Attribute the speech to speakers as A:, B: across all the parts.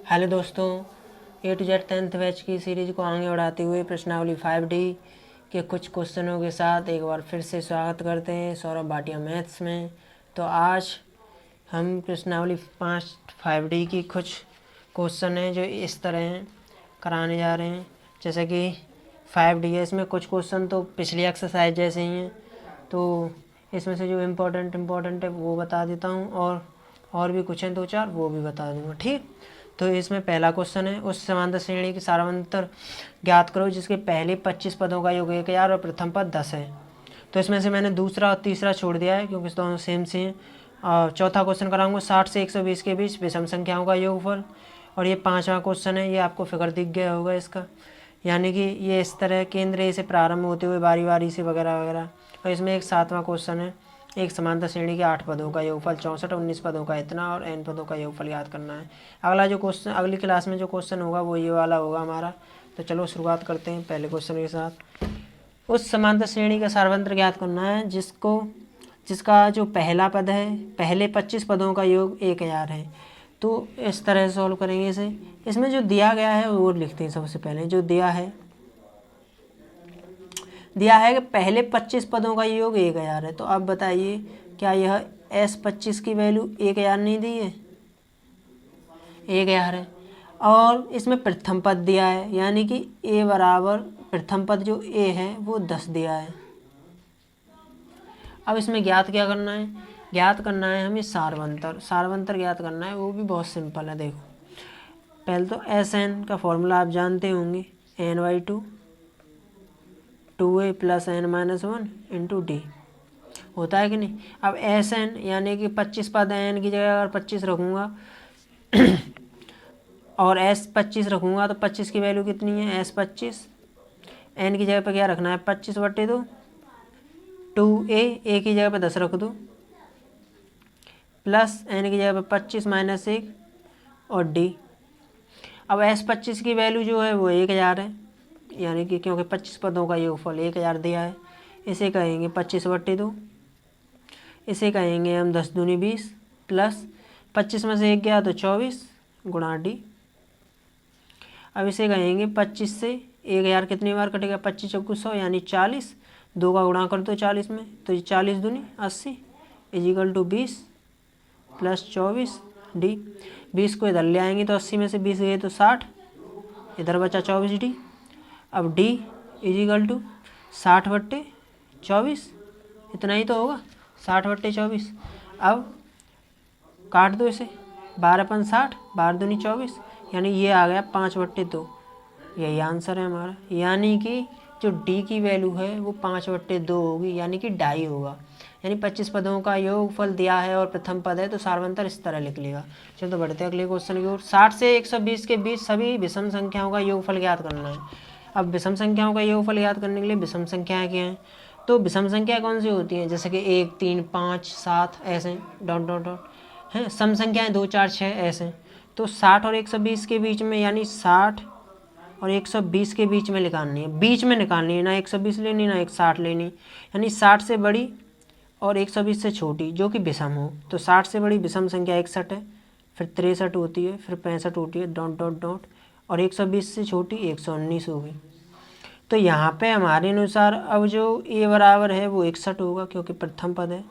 A: Hello दोस्तों, A to Z 10th batch की series को आगे बढ़ाते हुए प्रश्नावली 5D के कुछ क्वेश्चनों के साथ एक बार फिर से स्वागत करते हैं सौरभ भाटिया मैथ्स में। तो आज हम प्रश्नावली 5D की कुछ क्वेश्चन हैं जो इस तरह कराने जा रहे हैं। जैसे कि 5D है, इसमें कुछ क्वेश्चन तो पिछली एक्सरसाइज जैसे ही हैं, तो इसमें से जो इम्पोर्टेंट है वो बता देता हूँ और भी कुछ हैं दो चार, वो भी बता दूँगा। ठीक, तो इसमें पहला क्वेश्चन है, उस समांतर श्रेणी की सारांतर ज्ञात करो जिसके पहले 25 पदों का योग 1000 और प्रथम पद 10 है। तो इसमें से मैंने दूसरा और तीसरा छोड़ दिया है क्योंकि दोनों सेम से हैं। और चौथा क्वेश्चन कराऊंगा 60 से 120 के बीच विषम संख्याओं का योगफल। और ये पांचवा क्वेश्चन है, ये आपको फिगर दिख गया होगा इसका, यानी कि ये इस तरह केंद्र से प्रारंभ होते हुए बारी बारी से वगैरह वगैरह। और इसमें एक सातवां क्वेश्चन है, एक समांतर श्रेणी के 8 पदों का योगफल 64, 19 पदों का इतना और n पदों का योगफल याद करना है। अगला जो क्वेश्चन अगली क्लास में जो क्वेश्चन होगा वो ये वाला होगा हमारा। तो चलो शुरुआत करते हैं पहले क्वेश्चन के साथ। उस समांतर श्रेणी का सारवंत्र ज्ञात करना है जिसका जो पहला पद है, पहले 25 पदों का योग 1000 है। तो इस तरह से सॉल्व करेंगे इसे। इसमें जो दिया गया है वो लिखते हैं। सबसे पहले जो दिया है कि पहले 25 पदों का योग 1000 है। तो अब बताइए क्या यह S25 की वैल्यू 1000 नहीं दी है? 1000 है। और इसमें प्रथम पद दिया है, यानी कि A बराबर प्रथम पद जो A है वो 10 दिया है। अब इसमें ज्ञात क्या करना है? ज्ञात करना है हमें सारवंतर ज्ञात करना है। वो भी बहुत सिंपल है। देखो, पहले तो SN का फॉर्मूला आप जानते होंगे, n/2 2a + n-1 × d होता है कि नहीं। अब SN यानी कि 25 पद है, n की जगह अगर 25 रखूँगा और S25 रखूँगा तो 25 की वैल्यू कितनी है? S25। n की जगह पे क्या रखना है? 25/2। 2a की जगह पे 10 रख दो, प्लस n की जगह पे 25 - 1 और d। अब S25 की वैल्यू जो है वो 1000 है, यानी कि क्योंकि 25 पदों का योगफल 1000 दिया है। इसे कहेंगे 25/2। इसे कहेंगे हम 10 दूनी 20 प्लस 25 में से 1 गया तो 24 गुणा d। अब इसे कहेंगे 25 से 1000 कितनी बार कटेगा? 25 चौको 100 यानी 40। 2 का गुणा कर दो 40 में, तो 40 दूनी 80 = 20 प्लस 24 d। 20 को इधर ले आएंगे तो 80 में से 20 गए तो 60, इधर बचा 24 d। अब d = 60/24, इतना ही तो होगा, 60/24। अब काट दो इसे, 12×5 = 12 दूनी 24, यानी ये आ गया 5/2। यही आंसर है हमारा, यानी कि जो d की वैल्यू है वो 5/2 होगी, यानी कि डाई होगा। यानी 25 पदों का योगफल दिया है और प्रथम पद है तो सारवंतर इस तरह लिख लेगा। चलो तो बढ़ते हैं अगले क्वेश्चन की ओर। 60 से 120 के बीच सभी विषम संख्याओं का योगफल ज्ञात करना है। अब विषम संख्याओं का योगफल ज्ञात करने के लिए विषम संख्याएं क्या हैं? तो विषम संख्या कौन सी होती हैं? जैसे कि 1 3 5 7 ऐसे डॉट डॉट डॉट हैं। सम संख्याएं 2 4 6 ऐसे। तो 60 और 120 के बीच में, यानी 60 और 120 के बीच में निकालनी है, बीच में निकालनी है, ना 120 लेनी ना 160 लेनी, यानी 60 से बड़ी और 120 से छोटी जो कि विषम हो। तो 60 से बड़ी विषम संख्या 61 है, फिर 63 होती है, फिर 65 होती है, डॉट डॉट डॉट, और 120 से छोटी 119 होगी। तो यहाँ पे हमारे अनुसार अब जो A बराबर है वो 61 होगा क्योंकि प्रथम पद है।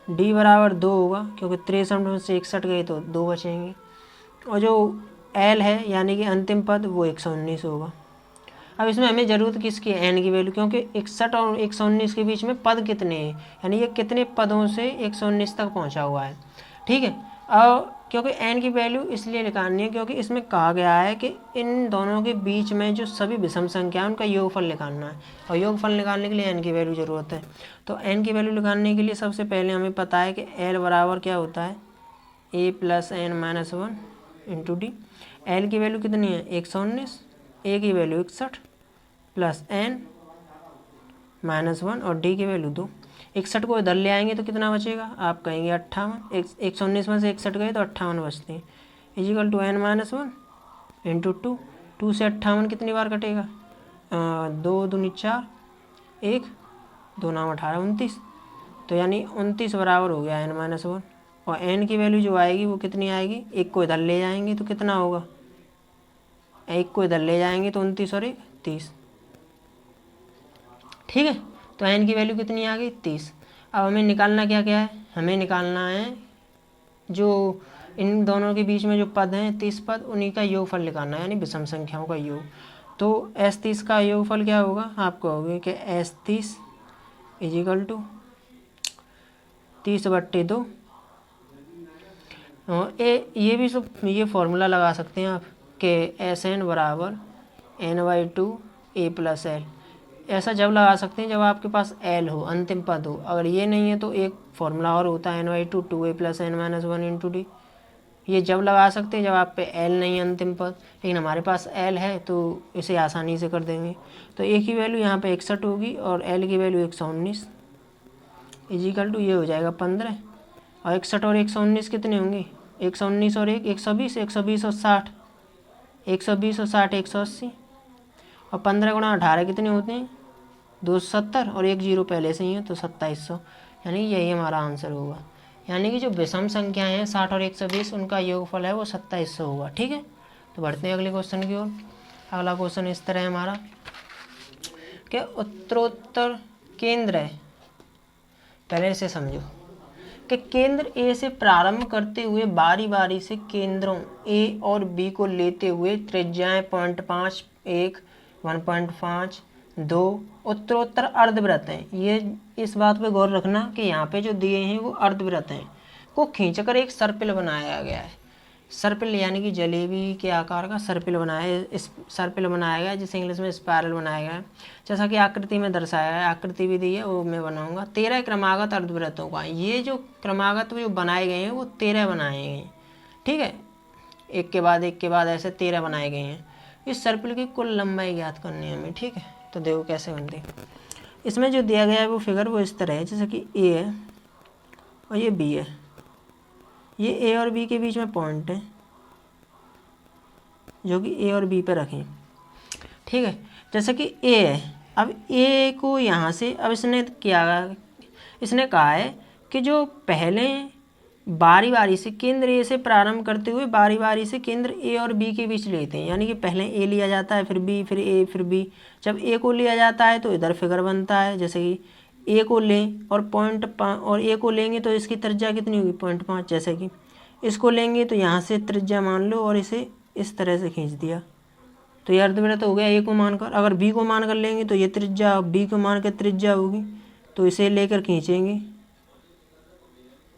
A: D बराबर 2 होगा क्योंकि 63 में से 61 गए तो 2 बचेंगे। और जो L है यानी कि अंतिम पद वो 119 होगा। अब इसमें हमें ज़रूरत किसकी है? n की वैल्यू, क्योंकि 61 और 119 के बीच में पद कितने हैं, यानी ये कितने पदों से 119 तक पहुंचा हुआ है। ठीक है। और क्योंकि n की वैल्यू इसलिए निकालनी है क्योंकि इसमें कहा गया है कि इन दोनों के बीच में जो सभी विषम संख्या है उनका योगफल निकालना है, और योगफल निकालने के लिए n की वैल्यू ज़रूरत है। तो n की वैल्यू निकालने के लिए सबसे पहले हमें पता है कि L बराबर क्या होता है? A + n-1 × d। L की वैल्यू कितनी है? 119, A की वैल्यू 61 प्लस n-1 और d की वैल्यू 2। 61 को इधर ले आएंगे तो कितना बचेगा? आप कहेंगे 58। 119 में से 61 गए तो 58 बचते हैं, = n-1 × 2। 2 से 58 कितनी बार कटेगा? 2 दूनी 4, 1 2 9 18 29, तो यानी 29 बराबर हो गया n-1। और n की वैल्यू जो आएगी वो कितनी आएगी? 1 को इधर ले जाएंगे तो कितना होगा? एक को इधर ले जाएंगे तो 29 और 1 30। ठीक है, तो n की वैल्यू कितनी आ गई 30। अब हमें निकालना क्या क्या है, हमें निकालना है जो इन दोनों के बीच में जो पद हैं 30 पद, उन्हीं का योगफल निकालना है, यानी विषम संख्याओं का योग। तो S30 का योगफल क्या होगा, आप कहोगे कि S30 इजिकल टू 30/2। ये भी सब ये फॉर्मूला लगा सकते हैं आप कि SN बराबर N/2 A+L। ऐसा जब लगा सकते हैं जब आपके पास L हो, अंतिम पद हो। अगर ये नहीं है तो एक फॉर्मूला और होता है N/2 2A + N - 1 × D। ये जब लगा सकते हैं जब आप पे L नहीं है अंतिम पद, लेकिन हमारे पास L है तो इसे आसानी से कर देंगे। तो A की वैल्यू यहाँ पे 61 होगी और L की वैल्यू 119 इजिकल टू ये हो जाएगा 15। और 61 और 119 कितने होंगे, 119 और 1 120, 120 और 60 120 और 60 180, और 15 × 18 कितने होते हैं 270, और 1 0 पहले से ही है तो 2700, यानी यही हमारा आंसर होगा। यानी कि जो विषम संख्याएं हैं 60 और 120 उनका योगफल है वो 2700 होगा। ठीक है, तो बढ़ते हैं अगले क्वेश्चन की ओर। अगला क्वेश्चन इस तरह है हमारा कि उत्तरोत्तर केंद्र है, पहले इसे समझो कि केंद्र ए से प्रारंभ करते हुए बारी बारी से केंद्रों ए और बी को लेते हुए त्रिज्याएं 0.5 1 1.5 2 उत्तरोत्तर अर्धवृत्त हैं। ये इस बात पे गौर रखना कि यहाँ पे जो दिए हैं वो अर्धवृत्त हैं को खींचकर एक सर्पिल बनाया गया है। सर्पिल यानी कि जलेबी के आकार का सर्पिल बनाया गया है जिसे इंग्लिश में स्पायरल बनाया गया है। जैसा कि आकृति में दर्शाया है, आकृति भी दी है वो मैं बनाऊंगा। 13 क्रमागत अर्धवृत्तों का, ये जो क्रमागत जो बनाए गए हैं वो 13 बनाए गए हैं। ठीक है, एक के बाद ऐसे 13 बनाए गए हैं। इस सर्पिल की कुल लंबाई ज्ञात करनी है हमें। ठीक है, तो देखो कैसे बनती है। इसमें जो दिया गया है वो फिगर वो इस तरह है, जैसे कि ए है और ये बी है, ये ए और बी के बीच में पॉइंट है जो कि ए और बी पे रखें। ठीक है, जैसे कि ए है, अब ए को यहाँ से अब इसने कहा है कि जो पहले बारी बारी से केंद्र ए से प्रारंभ करते हुए बारी बारी से केंद्र ए और बी के बीच लेते हैं, यानी कि पहले ए लिया जाता है फिर बी फिर ए फिर बी। जब ए को लिया जाता है तो इधर फिगर बनता है, जैसे कि ए को लें और और ए को लेंगे तो इसकी त्रिज्या कितनी होगी 0.5। जैसे कि इसको लेंगे तो यहाँ से त्रिज्या मान लो और इसे इस तरह से खींच दिया तो ये अर्धवृत्त हो गया ए को मानकर। अगर बी को मानकर लेंगे तो ये त्रिज्या बी को मान कर त्रिज्या होगी, तो इसे लेकर खींचेंगे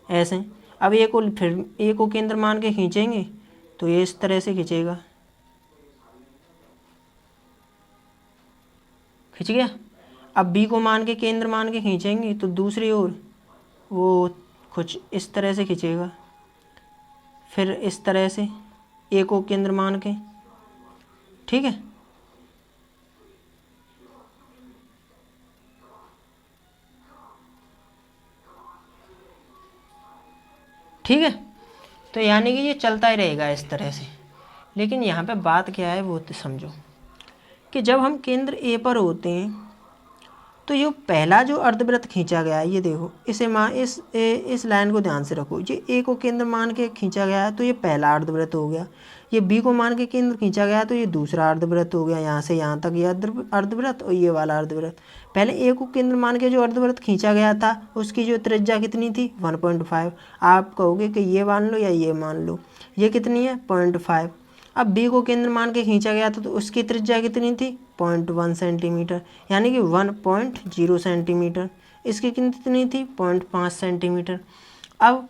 A: ऐसे। अब ए को फिर ए को केंद्र मान के खींचेंगे तो ये इस तरह से खींचेगा, खींच गया। अब बी को मान के केंद्र मान के खींचेंगे तो दूसरी ओर वो कुछ इस तरह से खींचेगा, फिर इस तरह से ए को केंद्र मान के। ठीक है, ठीक है, तो यानी कि ये चलता ही रहेगा इस तरह से। लेकिन यहाँ पे बात क्या है वो तो समझो कि जब हम केंद्र ए पर होते हैं तो ये पहला जो अर्धवृत्त खींचा गया है, ये देखो इसे इस लाइन को ध्यान से रखो। ये ए को केंद्र मान के खींचा गया है तो ये पहला अर्धवृत्त हो गया। ये बी को मान के केंद्र खींचा गया तो ये दूसरा अर्धवृत्त हो गया, यहाँ से यहाँ तक ये अर्धवृत्त और ये वाला अर्धवृत्त। पहले ए को केंद्र मान के जो अर्धवृत्त खींचा गया था उसकी जो त्रिज्या कितनी थी 1.5। आप कहोगे कि ये मान लो या ये मान लो, ये कितनी है 0.5। अब बी को केंद्र मान के खींचा गया था तो उसकी त्रिज्या कितनी थी 0.1 सेंटीमीटर, यानी कि 1.0 सेंटीमीटर। इसकी कितनी थी 0.5 सेंटीमीटर। अब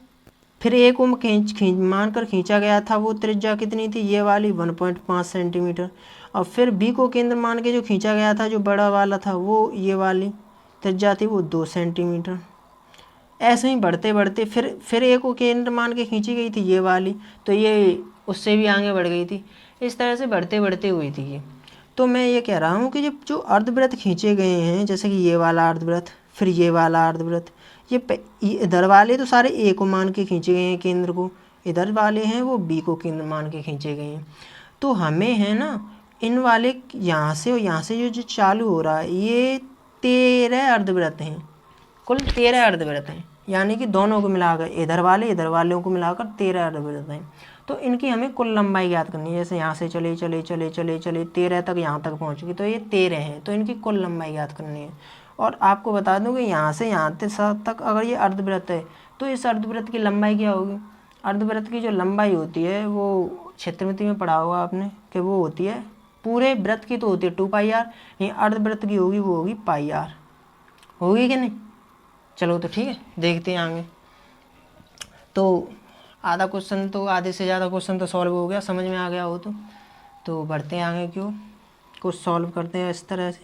A: फिर ए को मान कर खींचा गया था वो त्रिज्या कितनी थी ये वाली 1.5 सेंटीमीटर। और फिर बी को केंद्र मान के जो खींचा गया था जो बड़ा वाला था वो ये वाली त्रिज्या थी वो 2 सेंटीमीटर। ऐसे ही बढ़ते बढ़ते फिर ए को केंद्र मान के खींची गई थी ये वाली, तो ये उससे भी आगे बढ़ गई थी। इस तरह से बढ़ते बढ़ते हुई थी ये। तो मैं ये कह रहा हूँ कि जो अर्धवृत्त खींचे गए हैं, जैसे कि ये वाला अर्धवृत्त फिर ये वाला अर्धवृत्त, ये इधर वाले तो सारे ए को मान के खींचे गए हैं केंद्र को, इधर वाले हैं वो बी को केंद्र मान के खींचे गए हैं। तो हमें है ना इन वाले यहाँ से और यहाँ से जो चालू हो रहा है ये 13 अर्धवृत्त हैं, कुल 13 अर्धवृत्त हैं, यानी कि दोनों को मिलाकर इधर वालों को मिलाकर 13 अर्धवृत्त हैं। तो इनकी हमें कुल लंबाई ज्ञात करनी है। जैसे यहाँ से चले चले चले चले चले 13 तक यहाँ तक पहुँच गई, तो ये 13 है, तो इनकी कुल लंबाई ज्ञात करनी है। और आपको बता दूँ कि यहाँ से यहाँ तक अगर ये अर्धवृत्त है तो इस अर्धवृत्त की लंबाई क्या होगी। अर्धवृत्त की जो लंबाई होती है वो क्षेत्रमिति में पढ़ा होगा आपने कि वो होती है, पूरे वृत्त की तो होती है 2πr, ये अर्धवृत्त की होगी वो होगी πr, होगी कि नहीं। चलो तो ठीक है, देखते हैं आगे। तो आधा क्वेश्चन तो, आधे से ज़्यादा क्वेश्चन तो सॉल्व हो गया, समझ में आ गया हो तो बढ़ते हैं आगे क्यों कुछ सॉल्व करते हैं इस तरह से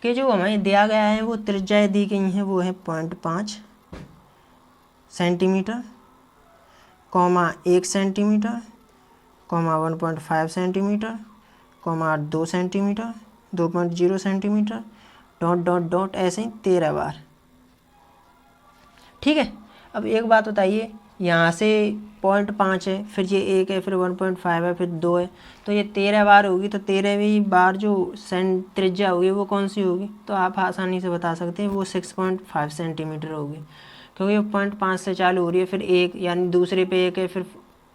A: कि जो हमें दिया गया है वो त्रिज्याएँ दी गई हैं, वो है 0.5 centimetre, 1 centimetre, 1.5 centimetre, 2 centimetre, 2.0 centimetre, dot dot dot, ऐसे ही 13 बार। ठीक है, अब एक बात बताइए, यहाँ से 0.5 है, फिर ये 1 है, फिर 1.5 है, फिर 2 है, तो ये 13 बार होगी। तो 13वीं बार जो त्रिज्या होगी वो कौन सी होगी, तो आप आसानी से बता सकते हैं वो 6.5 सेंटीमीटर होगी, क्योंकि 0.5 से चालू हो रही है, फिर 1 यानी दूसरे पे 1 है, फिर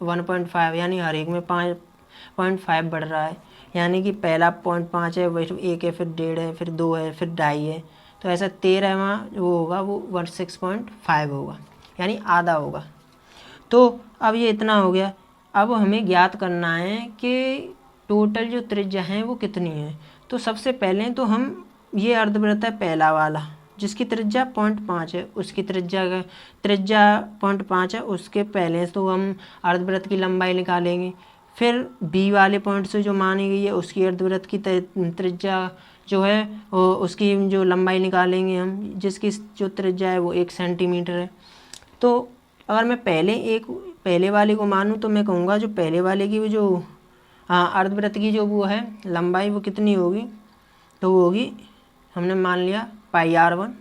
A: 1.5 यानी हर एक में 5.5 बढ़ रहा है, यानी कि पहला 0.5 है, फिर 1 है, फिर 1.5 है, फिर 2 है, फिर 2.5 है, तो ऐसा 13वां वो होगा वो 6.5 होगा, यानी आधा होगा। तो अब ये इतना हो गया। अब हमें ज्ञात करना है कि टोटल जो त्रिज्या है वो कितनी है। तो सबसे पहले तो हम ये अर्धवृत्त है पहला वाला जिसकी त्रिज्या 0.5 है, उसकी त्रिज्या 0.5 है, उसके पहले तो हम अर्धवृत्त की लंबाई निकालेंगे। फिर बी वाले पॉइंट से जो मानी गई है उसकी अर्धवृत्त की त्रिज्या जो है उसकी जो लंबाई निकालेंगे हम, जिसकी जो त्रिज्या है वो 1 सेंटीमीटर है। तो अगर मैं पहले वाले को मानूं तो मैं कहूँगा जो पहले वाले की जो अर्धवृत्त की जो वो है लंबाई वो कितनी होगी, तो वो होगी, हमने मान लिया πr1,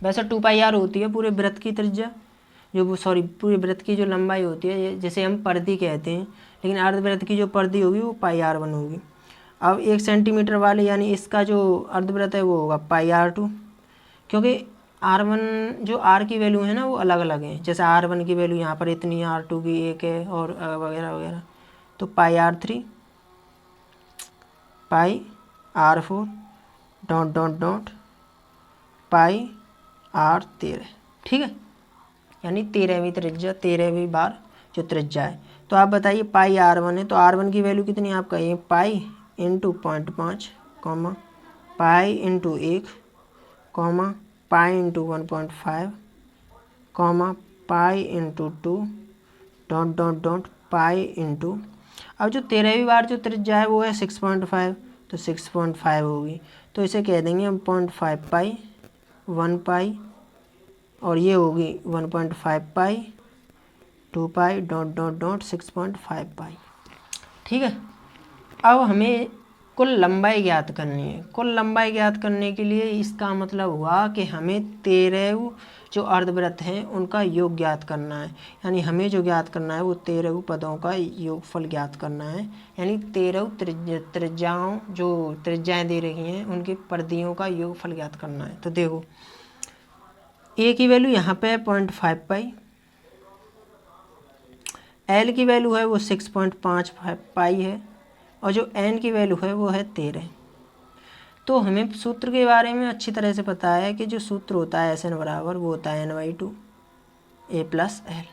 A: वैसे 2πr होती है पूरे वृत्त की त्रिज्या, जो वो पूरे वृत्त की जो लंबाई होती है जिसे हम परिधि कहते हैं, लेकिन अर्धवृत्त की जो परिधि होगी वो πr1 होगी। अब 1 सेंटीमीटर वाले यानी इसका जो अर्धवृत्त है वो होगा πr2, क्योंकि r1 जो r की वैल्यू है ना वो अलग अलग है, जैसे r1 की वैल्यू यहाँ पर इतनी, r2 की 1 है और वगैरह वगैरह। तो πr3, πr4, dot dot dot, πr13, ठीक है, यानी 13वीं त्रिज्या, 13वीं बार जो त्रिज्या है। तो आप बताइए πr1 है तो r1 की वैल्यू कितनी आप कहिए, pi into 0.5, pi into 1, pi into 1.5, pi into 2, dot dot dot, pi into, अब जो 13वीं बार जो त्रिज्या है वो है 6.5, तो 6.5 होगी, तो इसे कह देंगे हम 0.5 पाई, 1 पाई, और ये होगी 1.5 पाई, 2 पाई, डॉट डॉट डॉट 6.5 पाई। ठीक है, अब हमें कुल लंबाई ज्ञात करनी है। कुल लंबाई ज्ञात करने के लिए इसका मतलब हुआ कि हमें 13 जो अर्धवृत्त हैं उनका योग ज्ञात करना है, यानी हमें जो ज्ञात करना है वो 13 पदों का योगफल ज्ञात करना है, यानी 13 त्रिज्याओं जो त्रिज्याएँ दे रही हैं उनकी परिधियों का योगफल ज्ञात करना है। तो देखो ए की वैल्यू यहाँ पे है 0.5 पाई, एल की वैल्यू है वो 6.5 पाई है, और जो एन की वैल्यू है वो है 13। तो हमें सूत्र के बारे में अच्छी तरह से पता है कि जो सूत्र होता है SN बराबर वो होता है n/2 a प्लस एल,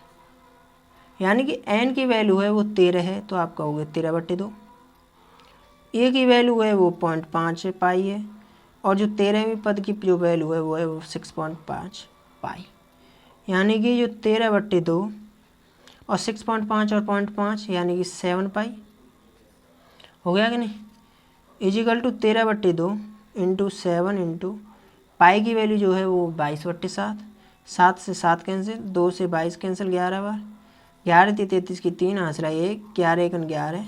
A: यानी कि एन की वैल्यू है वो 13 है तो आप कहोगे 13/2। ए की वैल्यू है वो 0.5 पाई है, और जो 13वीं पद की जो वैल्यू है वो 6.5 पाई, यानी कि जो 13/2 और 6.5 और 0.5 यानी कि 7 पाई हो गया कि नहीं, equal to 13/2 into 7 into pi की वैल्यू जो है वो 22/7, 7 से 7 कैंसिल, 2 से 22 कैंसिल, 11 बार, 11 × 33 की 3 हासिला 1, 11 × 11,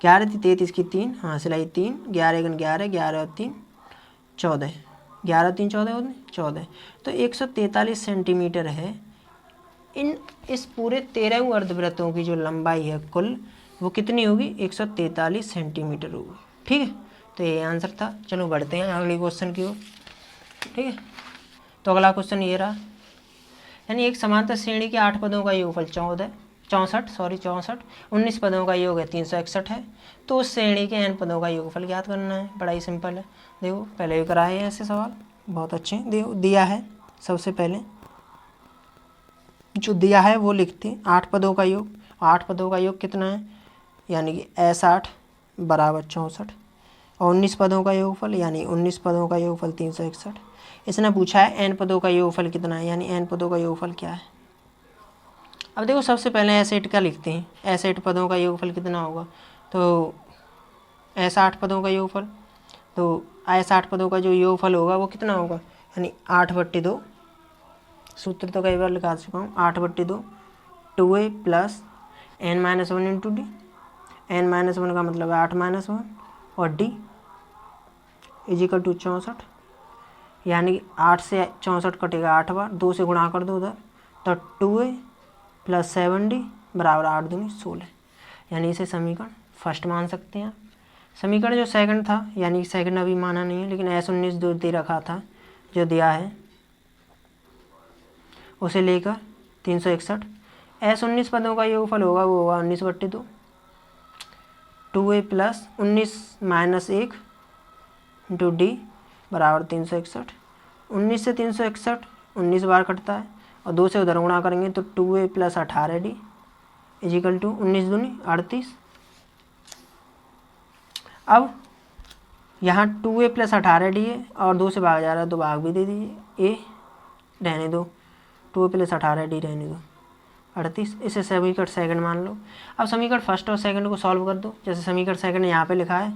A: 11 × 33 की 3 हासिला 3, 11 × 11, 11 और 3 14, 11 3 14 होते 14, तो 143 सेंटीमीटर है। इस पूरे 13 अर्धवृत्तों की जो लंबाई है कुल वो कितनी होगी, 143 सेंटीमीटर होगी। ठीक है, तो ये आंसर था। चलो बढ़ते हैं अगले क्वेश्चन की ओर। ठीक है, तो अगला क्वेश्चन ये रहा यानी एक समांतर श्रेणी के 8 पदों का योगफल 64, 19 पदों का योग है 361 है। तो उस श्रेणी के n पदों का योगफल ज्ञात करना है। बड़ा ही सिंपल है। देखो पहले भी कराए हैं ऐसे सवाल, बहुत अच्छे। देखो दिया है, सबसे पहले जो दिया है वो लिखते हैं 8 पदों का योग। 8 पदों का योग कितना है, यानी कि S8 बराबर 64 और 19 पदों का योगफल यानी 19 पदों का योगफल 361। इसने पूछा है n पदों का योगफल कितना है, यानी n पदों का योगफल क्या है। अब देखो सबसे पहले S8 का लिखते हैं। S8 पदों का योगफल कितना होगा, तो S8 पदों का योगफल, तो S8 पदों का जो योगफल होगा वो कितना होगा, यानी 8/2। सूत्र तो कई बार लिखा चुका हूँ, 8/2 2a plus n-1 into D. n-1 का मतलब है 8-1 और d इजिकल टू 64, यानी 8 से 64 कटेगा 8 बार, 2 से गुणा कर दो उधर, तो 2a प्लस 7d बराबर 8 दूनी 16। यानी इसे समीकरण फर्स्ट मान सकते हैं। समीकरण जो सेकंड था, यानी सेकंड अभी माना नहीं है, लेकिन S19 जो दे रखा था, जो दिया है उसे लेकर 361। S19 पदों का योगफल होगा वो होगा 19/2, 2a plus 19 minus 1 into D बराबर 361। 19 से 361 19 बार कटता है और 2 से उधर गुणा करेंगे तो 2a plus 18d is equal to 19 दूनी 38। अब यहाँ 2a प्लस 18d है और 2 से भाग जा रहा है तो भाग भी दे दीजिए, a रहने दो, 2a प्लस 18d रहने दो 38। इसे समीकरण सेकंड मान लो। अब समीकरण फर्स्ट और सेकंड को सॉल्व कर दो। जैसे समीकरण सेकंड यहाँ पे लिखा है,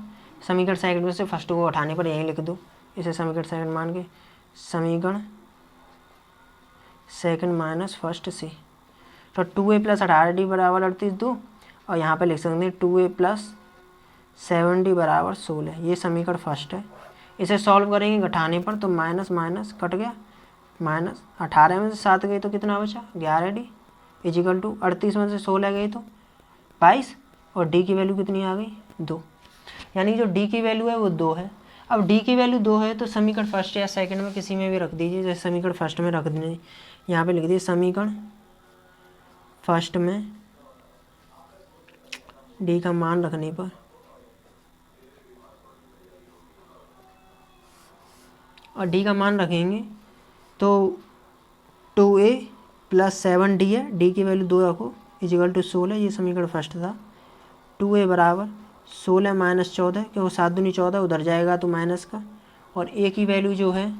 A: समीकरण सेकंड में से फर्स्ट को उठाने पर यहीं लिख दो, इसे समीकरण सेकंड मान के समीकरण सेकंड माइनस फर्स्ट से, तो 2a प्लस 18d बराबर 38 दो, और यहाँ पे लिख सकते हैं 2a प्लस 7d बराबर 16। ये समीकरण फर्स्ट है। इसे सॉल्व करेंगे घटाने पर तो माइनस माइनस कट गया, माइनस 18 में से 7 गई तो कितना बचा 11d इजिकल टू 38 में से 16 गई तो 22, और d की वैल्यू कितनी आ गई 2। यानी जो d की वैल्यू है वो 2 है। अब d की वैल्यू 2 है तो समीकरण फर्स्ट या सेकंड में किसी में भी रख दीजिए। जैसे समीकरण फर्स्ट में रख दीजिए, यहाँ पे लिख दीजिए समीकरण फर्स्ट में d का मान रखने पर और d का मान रखेंगे तो 2a प्लस 7d है, d की वैल्यू 2 रखो इजिकल टू 16। ये समीकरण फर्स्ट था। 2a बराबर 16 माइनस 14, क्योंकि 7 दूनी 14 उधर जाएगा तो माइनस का, और a की वैल्यू जो है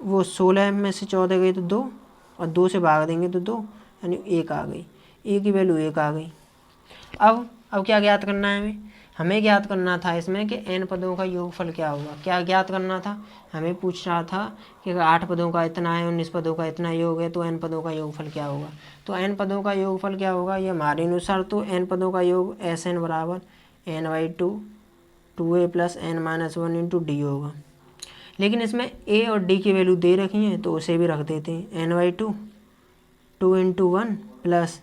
A: वो 16 में से 14 गई तो 2, और 2 से भाग देंगे तो 2, यानी 1 आ गई। a की वैल्यू 1 आ गई। अब क्या ज्ञात करना है हमें ज्ञात करना था इसमें कि n पदों का योगफल क्या होगा। क्या ज्ञात करना था, हमें पूछ रहा था कि अगर 8 पदों का इतना है, 19 पदों का इतना योग है, तो n पदों का योगफल क्या होगा। तो n पदों का योगफल क्या होगा, ये हमारे अनुसार तो n पदों का योग Sn बराबर n/2 2a plus n-1 into D होगा। लेकिन इसमें a और d की वैल्यू दे रखी है तो उसे भी रख देते हैं, n/2 2 into 1 plus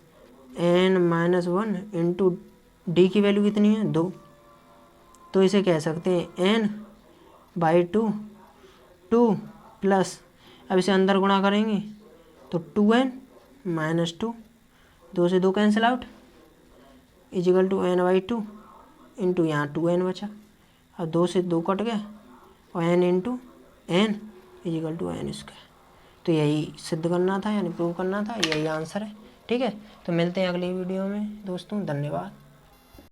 A: n-1 into D की वैल्यू कितनी है 2, तो इसे कह सकते हैं n/2 2 प्लस, अब इसे अंदर गुणा करेंगे तो 2n माइनस 2, 2 से 2 cancel out equal to n/2 into यहाँ 2n बचा। अब 2 से 2 कट गया और n into n equal to n square. तो यही सिद्ध करना था, यानी प्रूव करना था, यही आंसर है। ठीक है, तो मिलते हैं अगली वीडियो में दोस्तों, धन्यवाद।